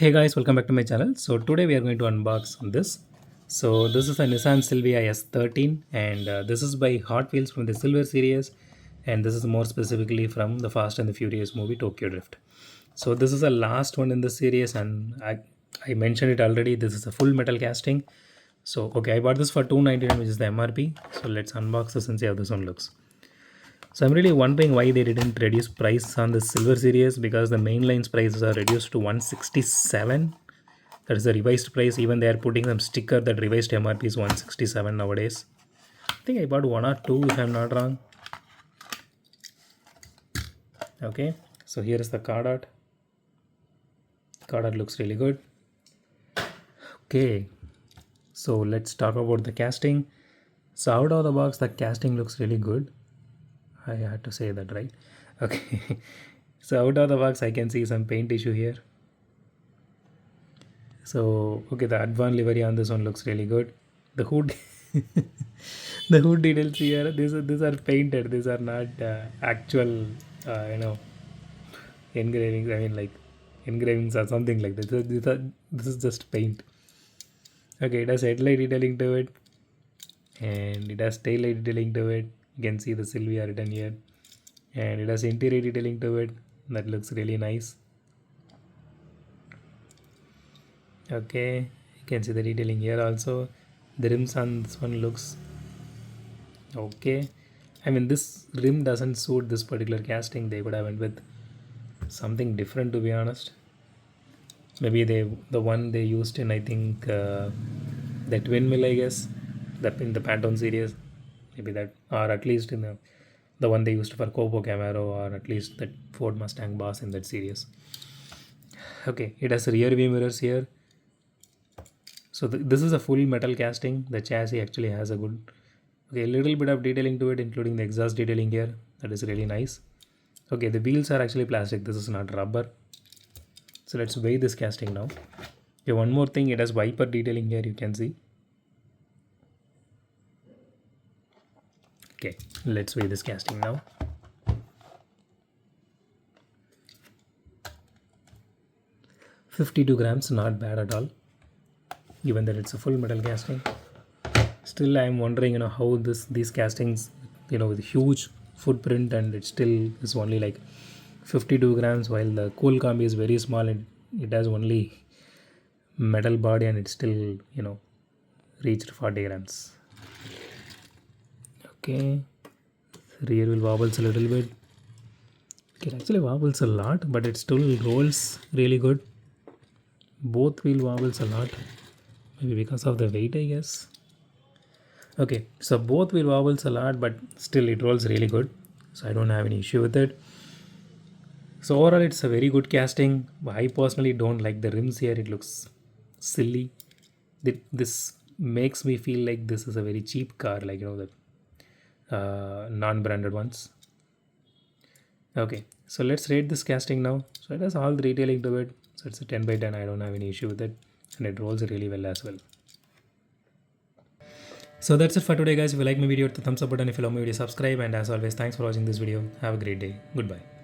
Hey guys, welcome back to my channel. So today we are going to unbox this. So this is a Nissan Silvia S13 and this is by Hotwheels from the Silver series, and this is more specifically from the Fast and the Furious movie Tokyo Drift. So this is the last one in the series, and I mentioned it already. This is a full metal casting. So okay, I bought this for 299, which is the MRP. So let's unbox this and see how this one looks. So I'm really wondering why they didn't reduce price on the Silver series, because the main line's prices are reduced to 167. That is the revised price. Even they are putting some sticker that revised MRP is 167 nowadays. I think I bought one or two if I'm not wrong. Okay, so here is the card art. Card art looks really good. Okay, so let's talk about the casting. So out of the box, the casting looks really good. I had to say that, right? Okay. So out of the box, I can see some paint issue here. So okay, the advanced livery on this one looks really good. The hood, the hood details here. These are painted. These are not actual, engravings. I mean, like engravings or something like that. This is just paint. Okay, it has headlight detailing to it, and it has tail light detailing to it. You can see the Silvia written here, and it has interior detailing to it. That looks really nice. Okay, you can see the detailing here also. The rims on this one looks okay. I mean, this rim doesn't suit this particular casting. They would have went with something different, to be honest. Maybe the one they used in, I think, the twin mill, I guess, that in the Pantone series. Maybe that, or at least in the one they used for Copo Camaro, or at least that Ford Mustang Boss in that series. Okay, it has rear view mirrors here. So this is a full metal casting. The chassis actually has a good, okay, a little bit of detailing to it, including the exhaust detailing here. That is really nice. Okay, the wheels are actually plastic. This is not rubber. So let's weigh this casting now. Okay, one more thing, it has wiper detailing here, you can see. Okay, let's weigh this casting now. 52 grams, not bad at all. Given that it's a full metal casting. Still, I'm wondering, how these castings, with a huge footprint, and it still is only like 52 grams, while the cool combi is very small and it has only metal body, and it still, reached 40 grams. Okay, rear wheel wobbles a little bit. It actually wobbles a lot, but it still rolls really good. Both wheel wobbles a lot, maybe because of the weight, I guess. Okay, so both wheel wobbles a lot, but still it rolls really good. So I don't have any issue with it. So overall, it's a very good casting. I personally don't like the rims here. It looks silly. This makes me feel like this is a very cheap car, like the non-branded ones. Okay, so let's rate this casting now. So it has all the detailing to it. So it's a 10 by 10. I don't have any issue with it, and it rolls really well as well. So that's it for today, guys. If you like my video, hit the thumbs up button. If you love my video, subscribe. And as always, thanks for watching this video. Have a great day. Goodbye.